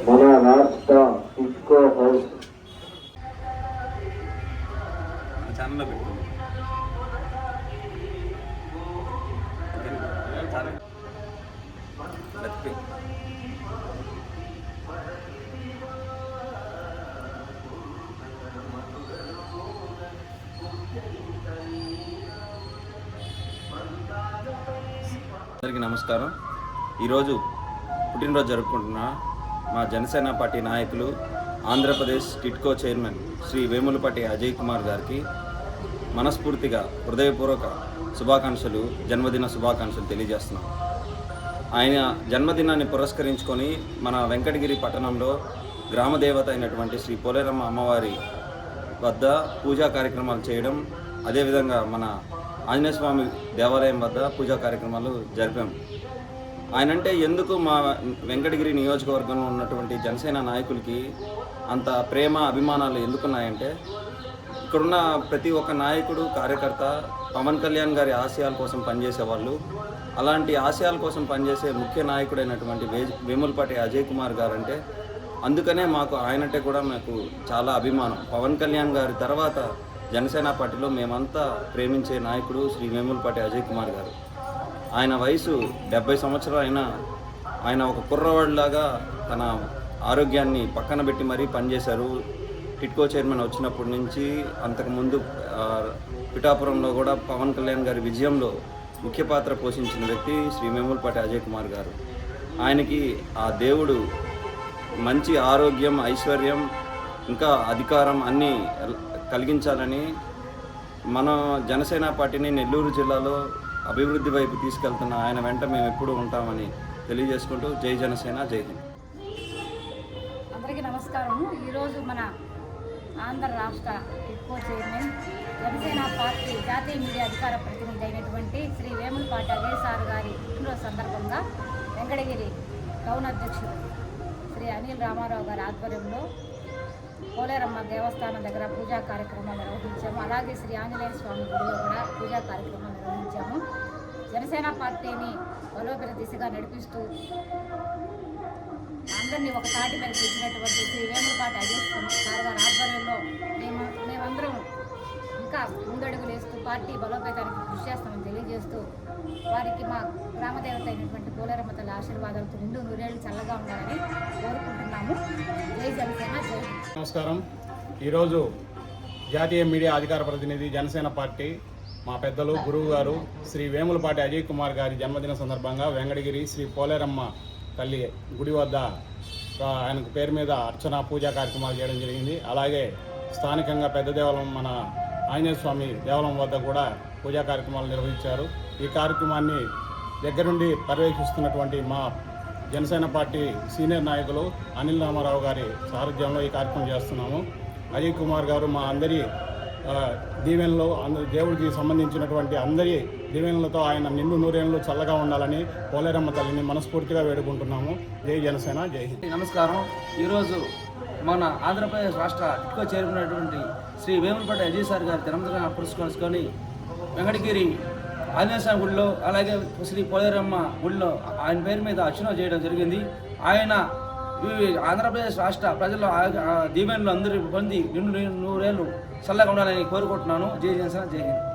మన రాష్ట్ర టిట్కో హౌస్ ఛానల్లో పెట్టు. అందరికీ నమస్కారం. ఈరోజు పుట్టినరోజు జరుపుకుంటున్న మా జనసేన పార్టీ నాయకులు ఆంధ్రప్రదేశ్ టిట్కో చైర్మన్ శ్రీ వేములపాటి అజయ్ కుమార్ గారికి మనస్ఫూర్తిగా హృదయపూర్వక శుభాకాంక్షలు, జన్మదిన శుభాకాంక్షలు తెలియజేస్తున్నాం. ఆయన జన్మదినాన్ని పురస్కరించుకొని మన వెంకటగిరి పట్టణంలో గ్రామదేవత అయినటువంటి శ్రీ పోలేరమ్మ అమ్మవారి వద్ద పూజా కార్యక్రమాలు చేయడం, అదేవిధంగా మన ఆంజనేయ స్వామి దేవాలయం వద్ద పూజా కార్యక్రమాలు జరిపాం. ఆయనంటే ఎందుకు మా వెంకటగిరి నియోజకవర్గంలో ఉన్నటువంటి జనసేన నాయకులకి అంత ప్రేమ అభిమానాలు ఎందుకున్నాయంటే, ఇక్కడున్న ప్రతి ఒక్క నాయకుడు కార్యకర్త పవన్ కళ్యాణ్ గారి ఆశయాల కోసం పనిచేసేవాళ్ళు. అలాంటి ఆశయాల కోసం పనిచేసే ముఖ్య నాయకుడైనటువంటి వేములపాటి అజయ్ కుమార్ గారు అంటే, అందుకనే మాకు ఆయనంటే కూడా మాకు చాలా అభిమానం. పవన్ కళ్యాణ్ గారి తర్వాత జనసేన పార్టీలో మేమంతా ప్రేమించే నాయకుడు శ్రీ వేములపాటి అజయ్ కుమార్ గారు. ఆయన వయసు 70 సంవత్సరాలు అయినా ఆయన ఒక కుర్రవాడిలాగా తన ఆరోగ్యాన్ని పక్కన పెట్టి మరీ పనిచేశారు. టిట్కో చైర్మన్ వచ్చినప్పటి నుంచి అంతకుముందు పిఠాపురంలో కూడా పవన్ కళ్యాణ్ గారి విజయంలో ముఖ్య పాత్ర పోషించిన వ్యక్తి శ్రీ వేములపాటి అజయ్ కుమార్ గారు. ఆయనకి ఆ దేవుడు మంచి ఆరోగ్యం, ఐశ్వర్యం, ఇంకా అధికారం అన్నీ కలిగించాలని మన జనసేన పార్టీని నెల్లూరు జిల్లాలో అభివృద్ధి వైపు తీసుకెళ్తున్న ఆయన వెంట మేము ఎప్పుడూ ఉంటామని తెలియజేసుకుంటూ జై జనసేన, జై హింద్. అందరికీ నమస్కారం. ఈరోజు మన ఆంధ్ర రాష్ట్ర టిట్కో చైర్మన్, జనసేన పార్టీ జాతీయ మీడియా అధికార ప్రతినిధి అయినటువంటి శ్రీ వేములపాటి అజయ్ సార్ గారి పుట్టినరోజు సందర్భంగా వెంకటగిరి టౌన్ అధ్యక్షుడు శ్రీ అనిల్ రామారావు గారి ఆధ్వర్యంలో పోలేరమ్మ దేవస్థానం దగ్గర పూజా కార్యక్రమాలు నిర్వహించాము. అలాగే శ్రీ ఆంజనేయ స్వామి గుడిలో కూడా పూజా కార్యక్రమాలు నిర్వహించాము. జనసేన పార్టీని బలోపేత దిశగా నడిపిస్తూ అందరినీ ఒక తాటి మీద తెచ్చినటువంటి శ్రీ వేములపాటి అజయ్ సార్ గారి ఆధ్వర్యంలో మేమందరం ఇంకా ముందడుగులు వేస్తూ పార్టీ బలోపేతానికి కృషి చేస్తామని తెలియజేస్తూ వారికి మా గ్రామదేవత అయినటువంటి పోలేరమ్మ తల్లి ఆశీర్వాదాలతో నిండు నూరేళ్లు చల్లగా ఉండాలని కోరుకుంటున్నాము. జై జనసేన, జై. నమస్కారం. ఈరోజు జాతీయ మీడియా అధికార ప్రతినిధి జనసేన పార్టీ మా పెద్దలు గురువు గారు శ్రీ వేములపాటి అజయ్ కుమార్ గారి జన్మదిన సందర్భంగా వెంకటగిరి శ్రీ పోలేరమ్మ తల్లి గుడి వద్ద ఆయనకు పేరు మీద అర్చన పూజా కార్యక్రమాలు చేయడం జరిగింది. అలాగే స్థానికంగా పెద్ద దేవాలయం మన ఆంజనేయ స్వామి దేవాలయం వద్ద కూడా పూజా కార్యక్రమాలు నిర్వహించారు. ఈ కార్యక్రమాన్ని దగ్గరుండి పర్యవేక్షిస్తున్నటువంటి మా జనసేన పార్టీ సీనియర్ నాయకులు అనిల్ రామారావు గారి సారథ్యంలో ఈ కార్యక్రమం చేస్తున్నాము. అజయ్ కుమార్ గారు మా అందరి దీవెనలో దేవుడికి సంబంధించినటువంటి అందరి దీవెనలతో ఆయన నిండు నూరేళ్ళు చల్లగా ఉండాలని పోలేరమ్మ తల్లిని మనస్ఫూర్తిగా వేడుకుంటున్నాము. జై జనసేన, జై హింద్. నమస్కారం. ఈరోజు మన ఆంధ్రప్రదేశ్ రాష్ట్ర టిట్కో చేరుకున్నటువంటి శ్రీ వేములపాటి అజయ్ సార్ గారి జన్మదినాన్ని పురస్కరించుకొని వెంకటగిరి ఆంజనేయ స్వామి గుడిలో, అలాగే శ్రీ పోలేరమ్మ గుడిలో ఆయన పేరు మీద అర్చన చేయడం జరిగింది. ఆయన ఈ ఆంధ్రప్రదేశ్ రాష్ట్ర ప్రజల దీవెనలు అందరూ పొంది నిండు నూరేళ్ళు చల్లగా ఉండాలని కోరుకుంటున్నాను. జై జనసేన, జై హింద్.